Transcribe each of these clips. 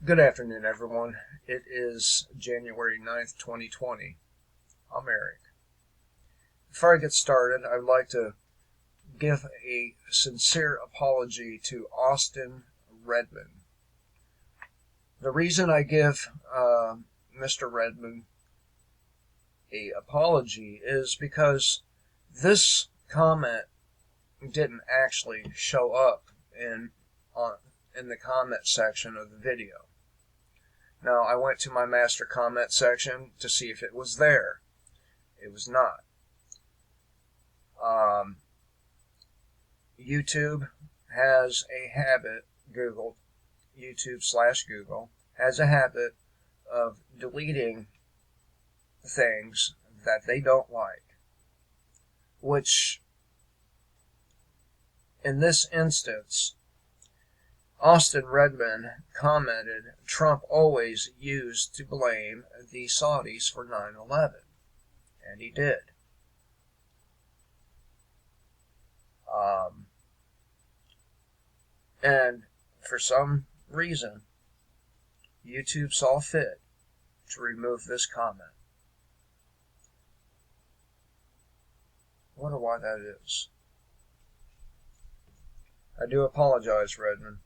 Good afternoon, everyone. It is January 9th, 2020. I'm Eric. Before I get started, I'd like to give a sincere apology to Austin Redmond. The reason I give Mr. Redmond a apology is because this comment didn't actually show up on, in the comment section of the video. Now, I went to my master comment section to see if it was there. It was not. YouTube has a habit, YouTube/Google, has a habit of deleting things that they don't like, which, in this instance, Austin Redmond commented Trump always used to blame the Saudis for 9/11, and he did. And for some reason, YouTube saw fit to remove this comment. I wonder why that is. I do apologize, Redmond.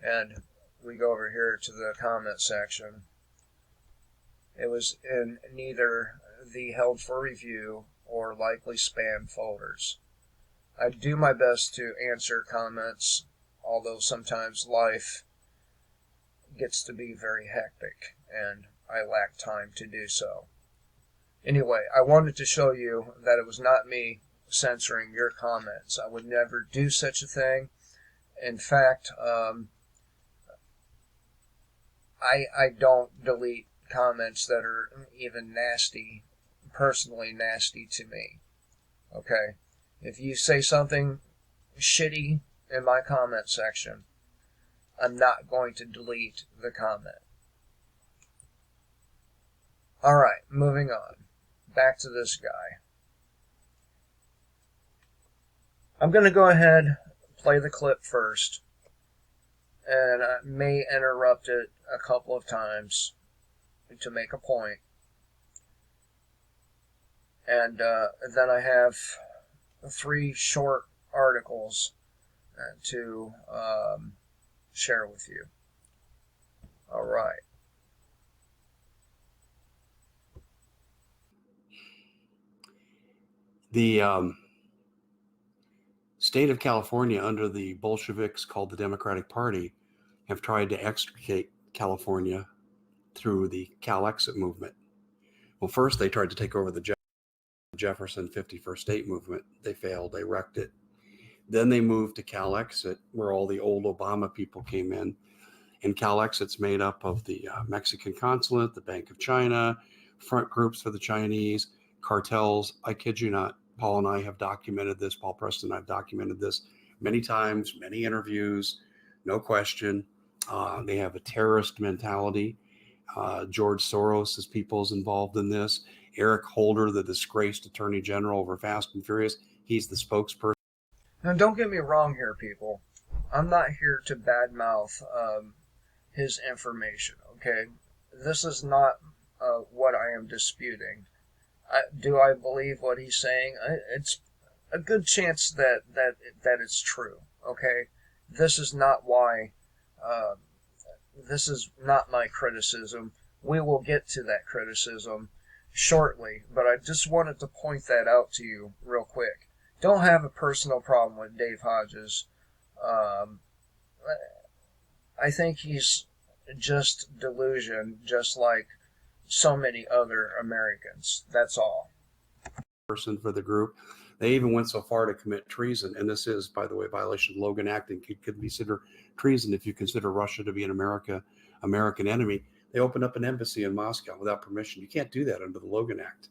And we go over here to the comment section. It was in neither the held for review or likely spam folders. I do my best to answer comments, although sometimes life gets to be very hectic and I lack time to do so. Anyway, I wanted to show you that it was not me censoring your comments. I would never do such a thing. In fact, I don't delete comments that are even nasty, personally nasty to me. Okay? If you say something shitty in my comment section, I'm not going to delete the comment. Alright, moving on. Back to this guy. I'm going to go ahead and play the clip first, and I may interrupt it a couple of times to make a point. And then I have 3 short articles to share with you. All right. The state of California, under the Bolsheviks called the Democratic Party, have tried to extricate California through the Cal Exit movement. Well, first they tried to take over the Jefferson 51st State movement. They failed. They wrecked it. Then they moved to Cal Exit, where all the old Obama people came in. And Cal Exit's made up of the Mexican consulate, the Bank of China, front groups for the Chinese, cartels. I kid you not. Paul and I have documented this. Paul Preston and I have documented this many times, many interviews, no question. They have a terrorist mentality. George Soros' people is involved in this. Eric Holder, the disgraced attorney general over Fast and Furious, he's the spokesperson. Now, don't get me wrong here, people. I'm not here to badmouth his information, okay? This is not what I am disputing. Do I believe what he's saying? It's a good chance that it's true, okay? This is not why. This is not my criticism. We will get to that criticism shortly, but I just wanted to point that out to you real quick. Don't have a personal problem with Dave Hodges. I think he's just delusion, just like so many other Americans. That's all. Person for the group. They even went so far to commit treason, and this is, by the way, a violation of the Logan Act and could consider treason if you consider Russia to be an American enemy. They opened up an embassy in Moscow without permission. You can't do that under the Logan Act.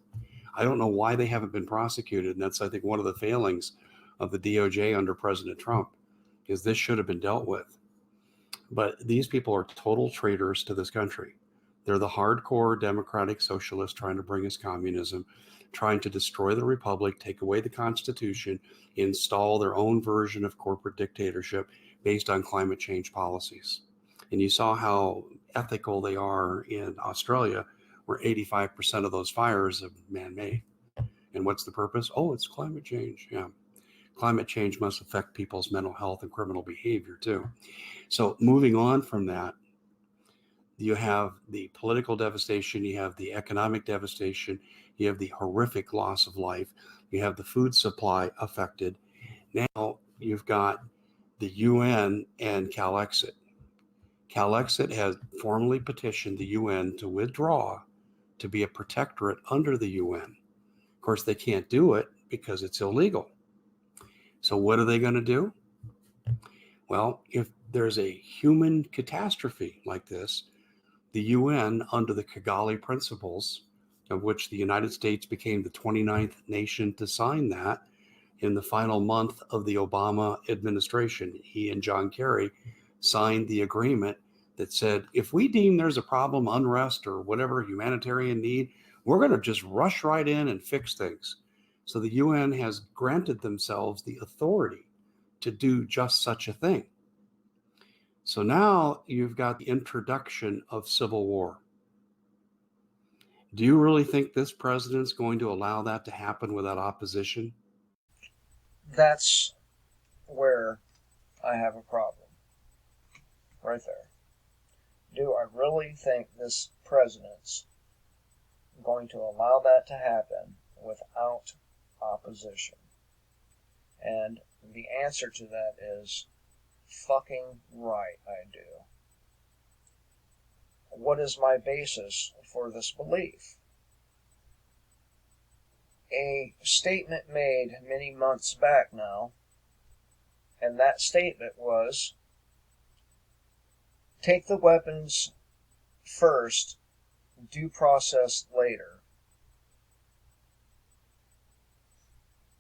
I don't know why they haven't been prosecuted, and that's, I think, one of the failings of the DOJ under President Trump, is this should have been dealt with. But these people are total traitors to this country. They're the hardcore democratic socialists trying to bring us communism, trying to destroy the republic, take away the Constitution, install their own version of corporate dictatorship based on climate change policies. And you saw how ethical they are in Australia, where 85% of those fires are man-made. And what's the purpose? Oh, it's climate change. Yeah. Climate change must affect people's mental health and criminal behavior too. So moving on from that, you have the political devastation, you have the economic devastation, you have the horrific loss of life, you have the food supply affected. Now you've got the UN and CalExit. CalExit has formally petitioned the UN to withdraw to be a protectorate under the UN. Of course, they can't do it because it's illegal. So what are they going to do? Well, if there's a human catastrophe like this, the UN, under the Kigali Principles, of which the United States became the 29th nation to sign that in the final month of the Obama administration, he and John Kerry signed the agreement that said, if we deem there's a problem, unrest, or whatever humanitarian need, we're going to just rush right in and fix things. So the UN has granted themselves the authority to do just such a thing. So now you've got the introduction of civil war. Do you really think this president's going to allow that to happen without opposition? That's where I have a problem. Right there. Do I really think this president's going to allow that to happen without opposition? And the answer to that is fucking right, I do. What is my basis for this belief? A statement made many months back now, and that statement was, take the weapons first, due process later.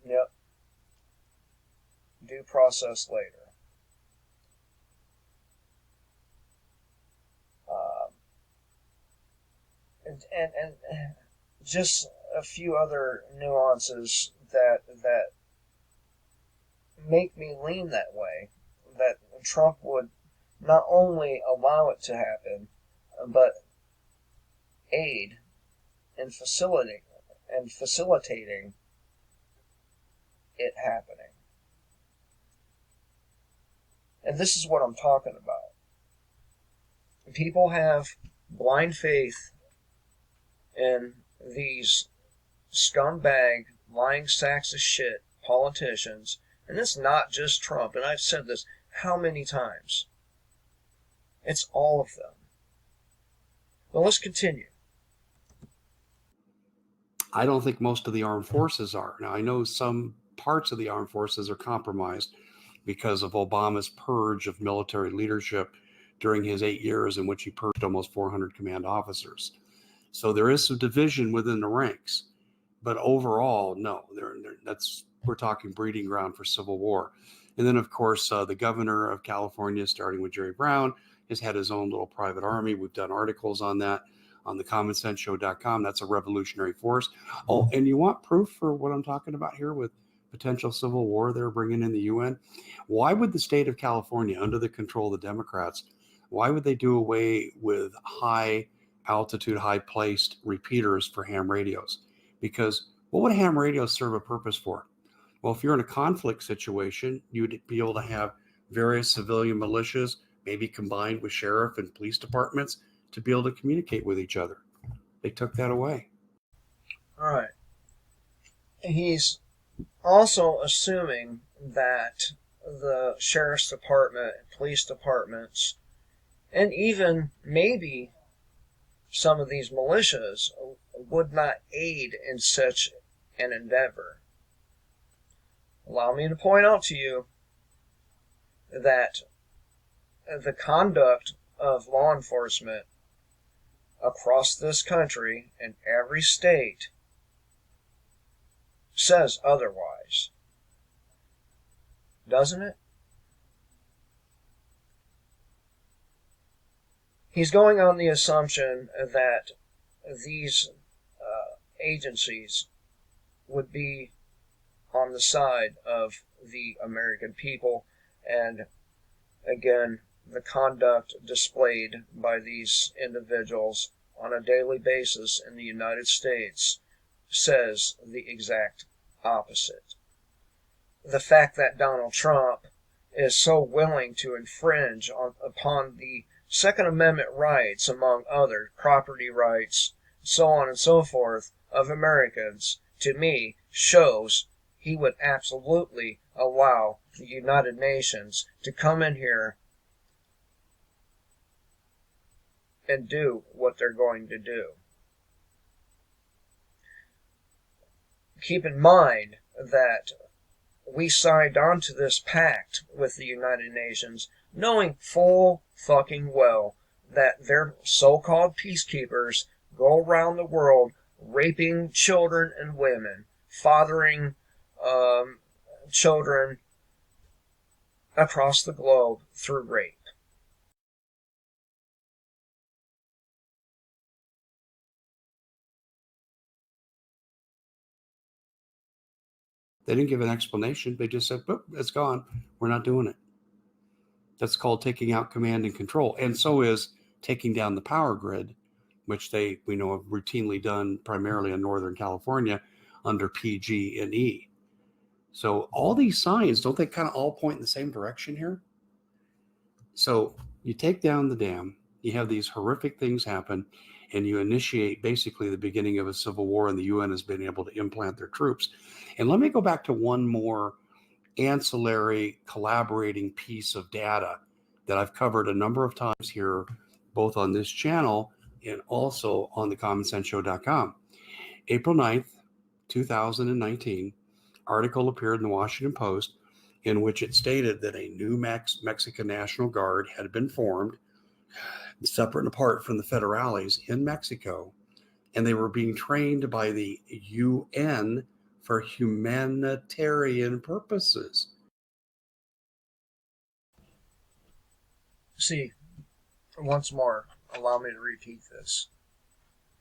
Yep. Due process later. And just a few other nuances that make me lean that way, that Trump would not only allow it to happen, but aid in facilitating it happening. And this is what I'm talking about. People have blind faith in these scumbag, lying sacks of shit politicians, and it's not just Trump, and I've said this how many times. It's all of them. Well, let's continue. I don't think most of the armed forces are. Now, I know some parts of the armed forces are compromised because of Obama's purge of military leadership during his 8 years, in which he purged almost 400 command officers. So there is some division within the ranks, but overall, no. We're talking breeding ground for civil war. And then, of course, the governor of California, starting with Jerry Brown, has had his own little private army. We've done articles on that on the commonsenseshow.com. That's a revolutionary force. Oh, and you want proof for what I'm talking about here with potential civil war they're bringing in the UN? Why would the state of California, under the control of the Democrats, why would they do away with high altitude, high placed repeaters for ham radios? Because what would ham radios serve a purpose for? Well, if you're in a conflict situation, you'd be able to have various civilian militias, maybe combined with sheriff and police departments, to be able to communicate with each other. They took that away. All right. He's also assuming that the sheriff's department, police departments, and even maybe some of these militias would not aid in such an endeavor. Allow me to point out to you that the conduct of law enforcement across this country in every state says otherwise. Doesn't it? He's going on the assumption that these agencies would be on the side of the American people, and again, the conduct displayed by these individuals on a daily basis in the United States says the exact opposite. The fact that Donald Trump is so willing to infringe upon the Second Amendment rights, among other property rights, so on and so forth, of Americans, to me, shows he would absolutely allow the United Nations to come in here and do what they're going to do. Keep in mind that we signed on to this pact with the United Nations knowing full fucking well that their so-called peacekeepers go around the world raping children and women, fathering children across the globe through rape. They didn't give an explanation. They just said, "Boop, it's gone. We're not doing it." That's called taking out command and control. And so is taking down the power grid, which we know have routinely done primarily in Northern California under PG&E. So all these signs, don't they kind of all point in the same direction here? So you take down the dam, you have these horrific things happen, and you initiate basically the beginning of a civil war, and the UN has been able to implant their troops. And let me go back to one more ancillary collaborating piece of data that I've covered a number of times here, both on this channel and also on thecommonsenseshow.com. April 9th, 2019, article appeared in the Washington Post in which it stated that a new Mexican National Guard had been formed, separate and apart from the federales in Mexico, and they were being trained by the UN for humanitarian purposes. See, once more, allow me to repeat this.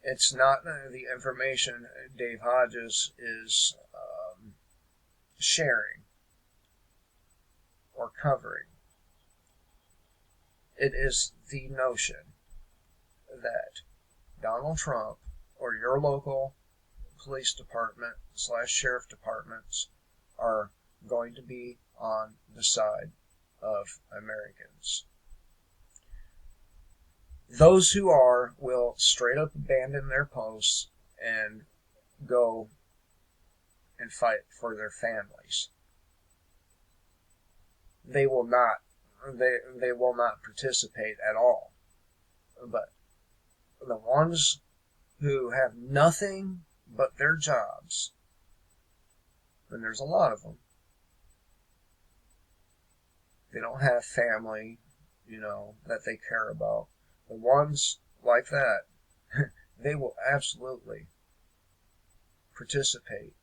It's not the information Dave Hodges is sharing or covering. It is the notion that Donald Trump or your local police department / sheriff departments are going to be on the side of Americans. Those who are will straight up abandon their posts and go and fight for their families. They will not participate at all. But the ones who have nothing but their jobs, and there's a lot of them, they don't have family, that they care about. The ones like that, they will absolutely participate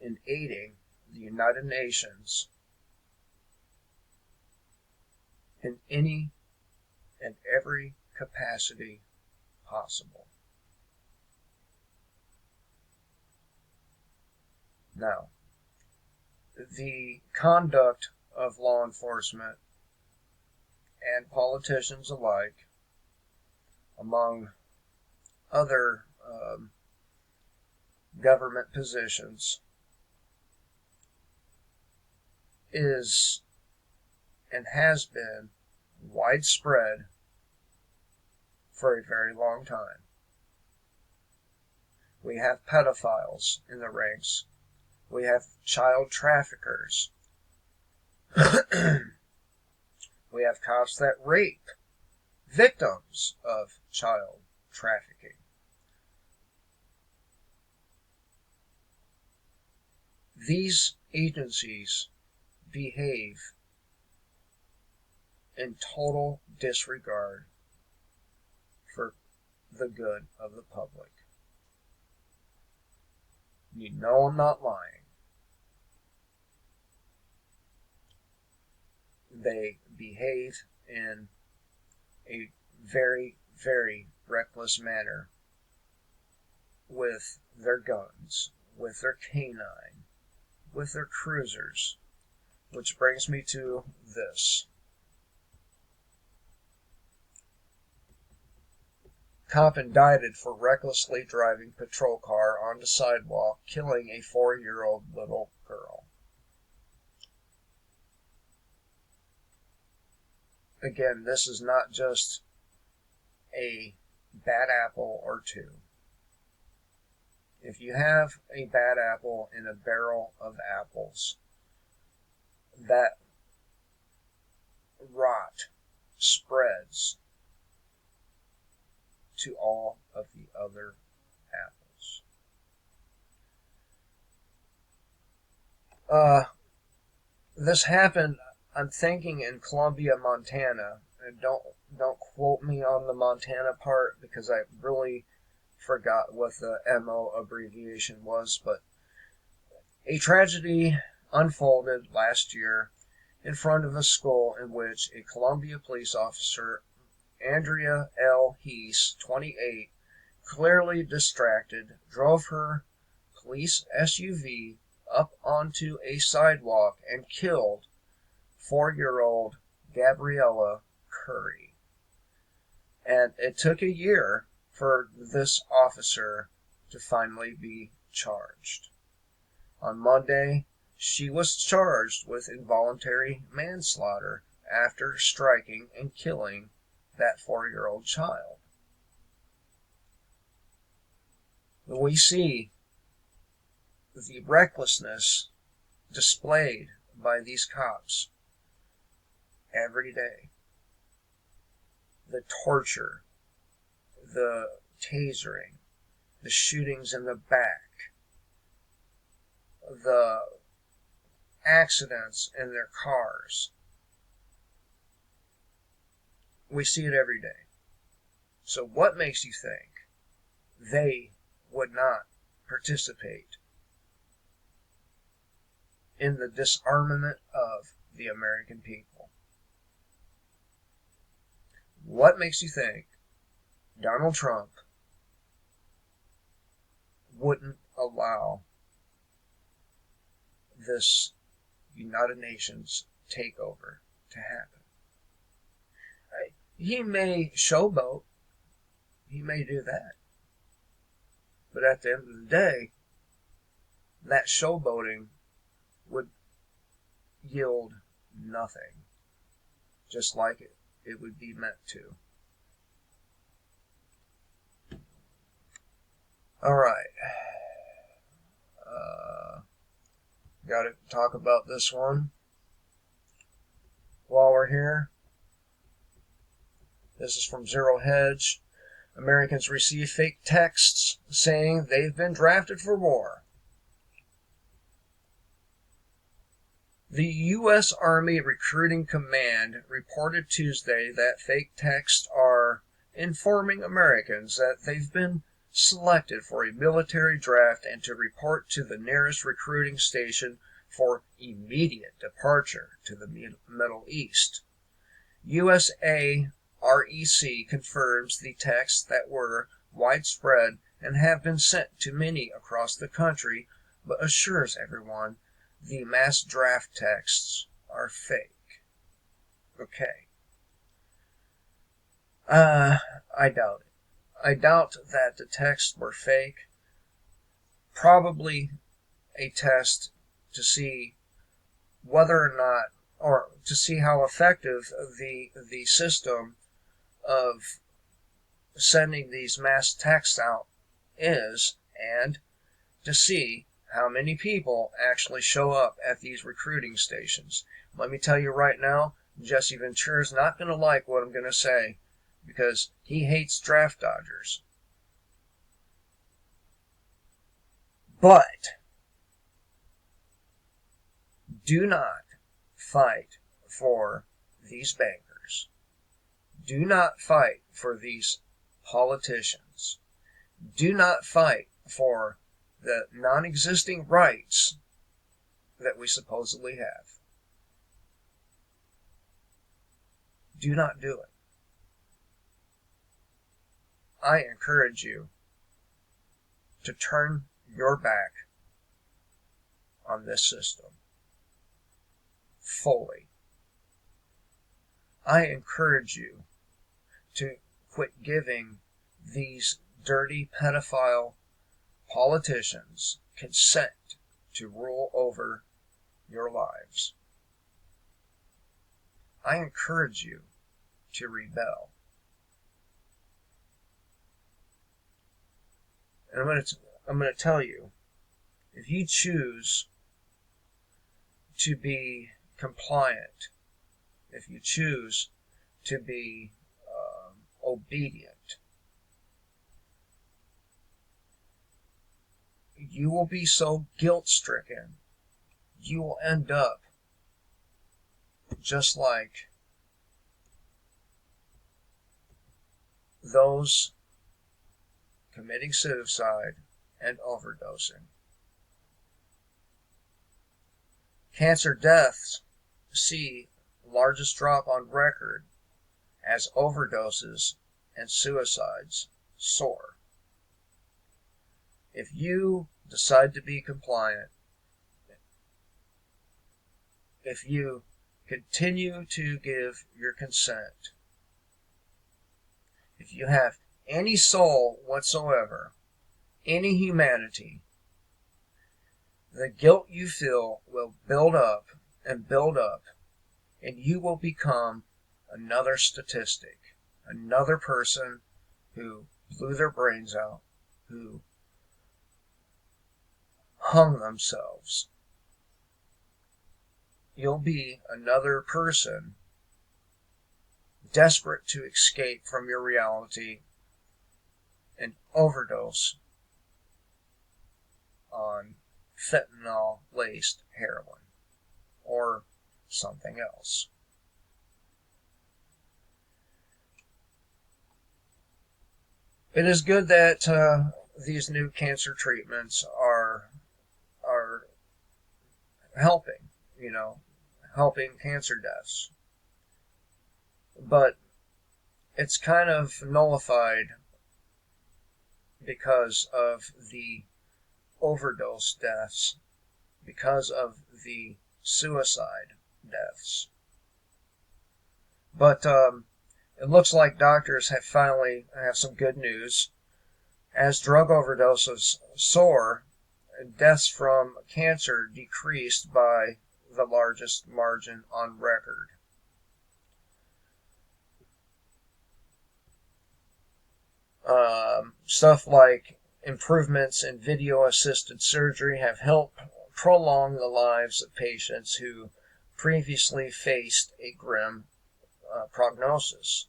in aiding the United Nations in any and every capacity possible. Now, the conduct of law enforcement and politicians alike, among other government positions, is and has been widespread for a very long time. We have pedophiles in the ranks. We have child traffickers. We have cops that rape victims of child trafficking. These agencies behave in total disregard for the good of the public. You know I'm not lying. They behave in a very, very reckless manner with their guns, with their canine, with their cruisers. Which brings me to this. Cop indicted for recklessly driving patrol car on the sidewalk, killing a 4-year-old little girl. Again, this is not just a bad apple or two. If you have a bad apple in a barrel of apples, that rot spreads to all of the other apples. This happened, I'm thinking, in Columbia, Montana. And don't quote me on the Montana part because I really forgot what the MO abbreviation was, but a tragedy unfolded last year in front of a school in which a Columbia police officer, Andrea L. Heese, 28, clearly distracted, drove her police SUV up onto a sidewalk and killed 4-year-old Gabriella Curry. And it took a year for this officer to finally be charged. On Monday, she was charged with involuntary manslaughter after striking and killing that 4-year-old child. We see the recklessness displayed by these cops every day. The torture, the tasering, the shootings in the back, the accidents in their cars. We see it every day. So what makes you think they would not participate in the disarmament of the American people? What makes you think Donald Trump wouldn't allow this United Nations takeover to happen? He may showboat. He may do that. But at the end of the day, that showboating would yield nothing. Just like it would be meant to. Alright. Got to talk about this one while we're here. This is from Zero Hedge. Americans receive fake texts saying they've been drafted for war. The U.S. Army Recruiting Command reported Tuesday that fake texts are informing Americans that they've been selected for a military draft and to report to the nearest recruiting station for immediate departure to the Middle East. USA REC confirms the texts that were widespread and have been sent to many across the country, but assures everyone the mass draft texts are fake. Okay. I doubt it. I doubt that the texts were fake. Probably a test to see whether or not, or to see how effective the system of sending these mass texts out is, and to see how many people actually show up at these recruiting stations. Let me tell you right now, Jesse Ventura's not going to like what I'm going to say because he hates draft dodgers. But do not fight for these bankers. Do not fight for these politicians. Do not fight for the non-existing rights that we supposedly have. Do not do it. I encourage you to turn your back on this system fully. I encourage you to quit giving these dirty pedophile politicians consent to rule over your lives. I encourage you to rebel. And I'm going to tell you, if you choose to be compliant, if you choose to be obedient, you will be so guilt-stricken, you will end up just like those committing suicide and overdosing. Cancer deaths see largest drop on record as overdoses and suicides soar. If you decide to be compliant, if you continue to give your consent, if you have any soul whatsoever, any humanity, the guilt you feel will build up, and you will become another statistic, another person who blew their brains out, who hung themselves. You'll be another person desperate to escape from your reality and overdose on fentanyl-laced heroin or something else. It is good that these new cancer treatments are helping, helping cancer deaths. But it's kind of nullified because of the overdose deaths, because of the suicide deaths. But it looks like doctors have finally have some good news. As drug overdoses soar, deaths from cancer decreased by the largest margin on record. Stuff like improvements in video-assisted surgery have helped prolong the lives of patients who previously faced a grim prognosis.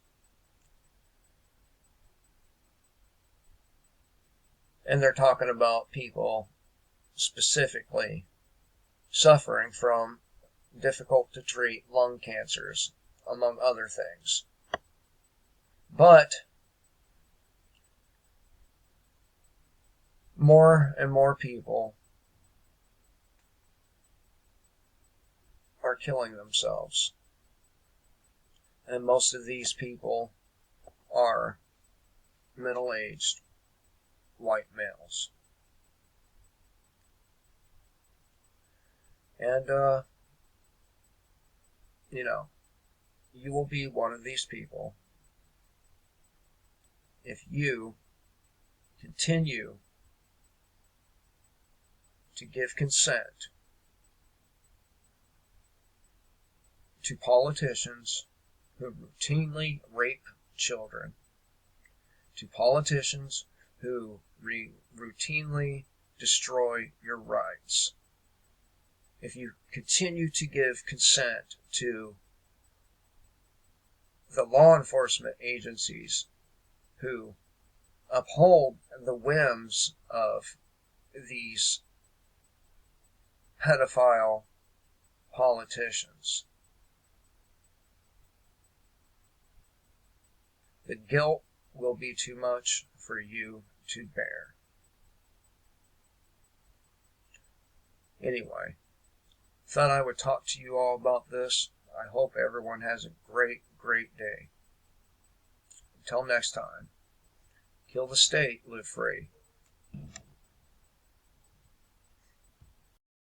And they're talking about people specifically suffering from difficult-to-treat lung cancers, among other things. But more and more people are killing themselves. And most of these people are middle-aged white males. And, you will be one of these people if you continue to give consent to politicians who routinely rape children, to politicians who routinely destroy your rights. If you continue to give consent to the law enforcement agencies who uphold the whims of these pedophile politicians, the guilt will be too much for you to bear. Anyway, thought I would talk to you all about this. I hope everyone has a great, great day. Until next time, Kill the state, live free.